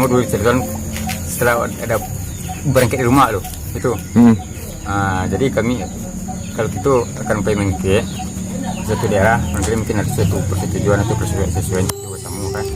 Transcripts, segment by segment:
dulu ceritakan setelah ada berangkat di rumah loh itu. Jadi kami kalau itu akan payment ke satu daerah, mungkin ada satu persetujuan atau persesuaian bersama kan.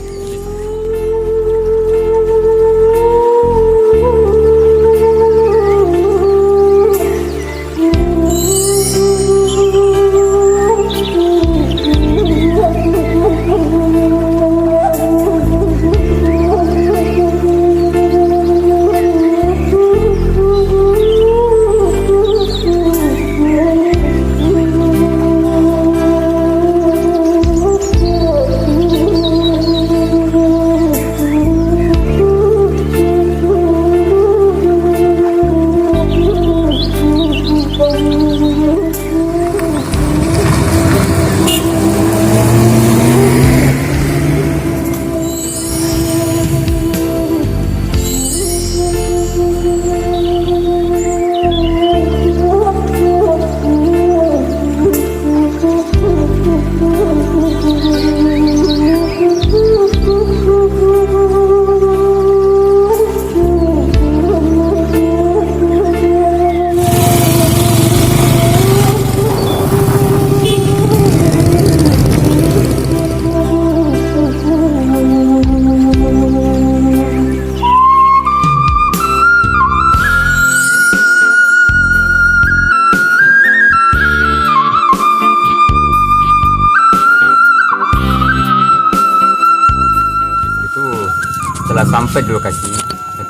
Setelah sampai di lokasi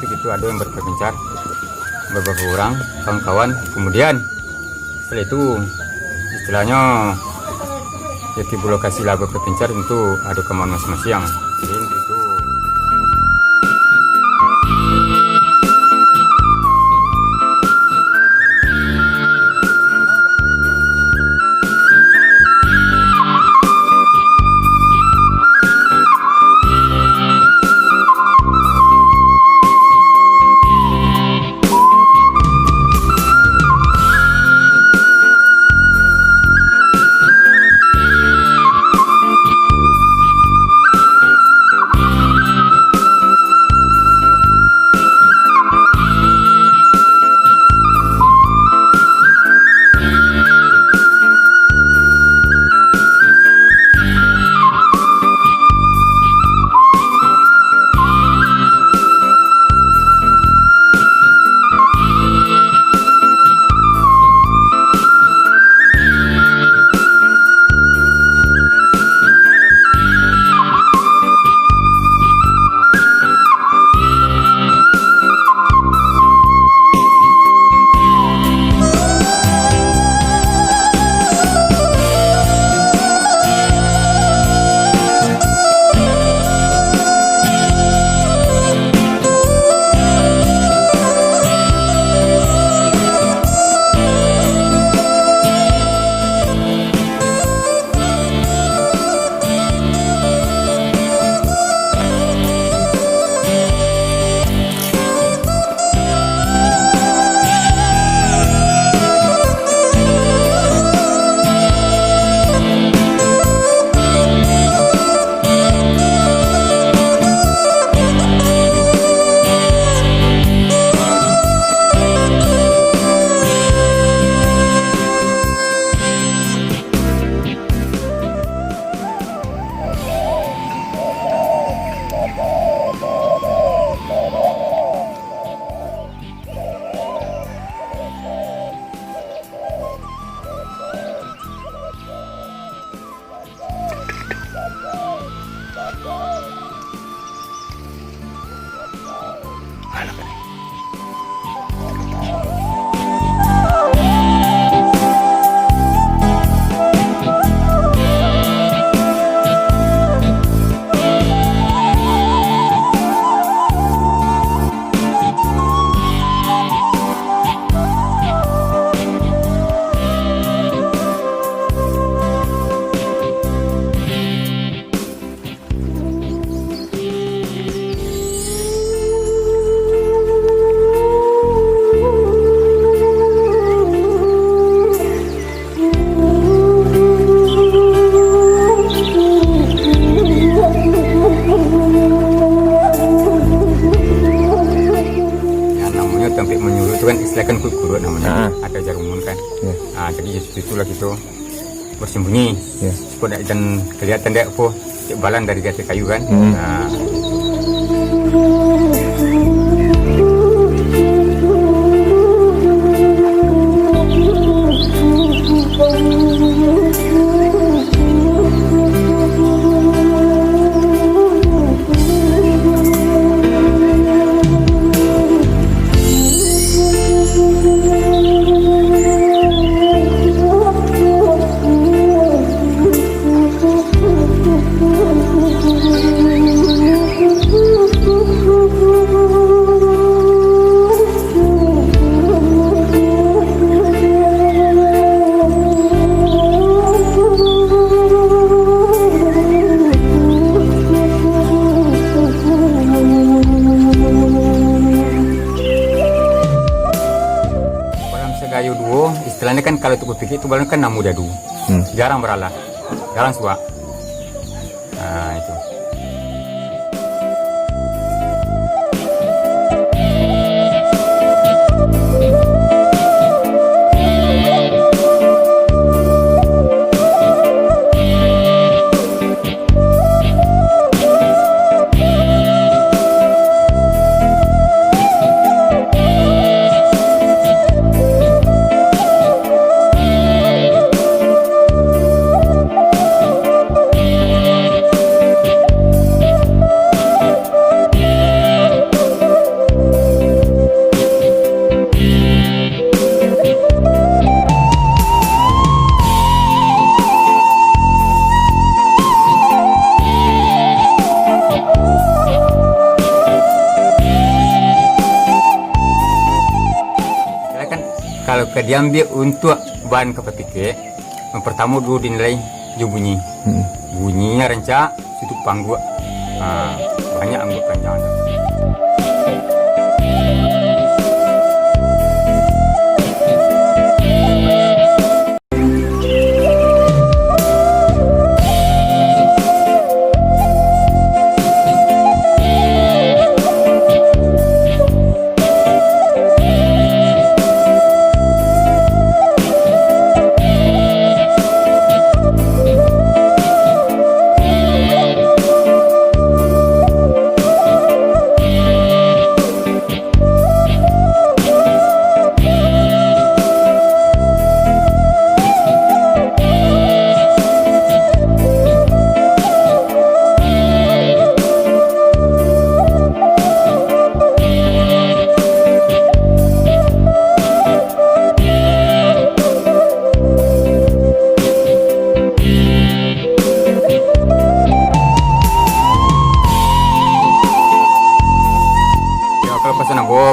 itu ada yang berpencar beberapa orang kawan-kawan, kemudian setelah itu istilahnya ya tiba lokasi lah berpencar untuk ada kemauan masing-masing. Jadi itu itulah gitu bersembunyi supaya dan kelihatan dek po balan dari jati kayu kan. Nah, Gayo duo istilahnya kan kalau itu berpikir itu balon kan namu dadu jarang beralah jarang suak. Nah itu kalau diambil untuk bahan kepetike, yang pertama dulu dinilai jo bunyi. Bunyinya rencak, situ pangguk. Banyak anggut panjangnya.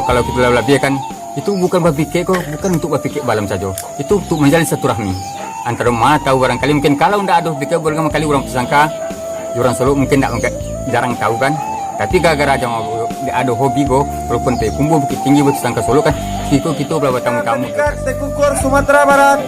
Kalau kita lebih kan itu bukan berpikir kok, bukan untuk berpikir balam saja, itu untuk menjalin silaturahmi antara mata barangkali mungkin kalau ndak ada pikir berapa kali orang tersangka orang Solo mungkin ndak jarang tahu kan, tapi gara-gara ada hobi go walaupun kumpul bukit tinggi buat tersangka Solo kan kita berapa tamu-tamu Tekukur Sumatera Barat.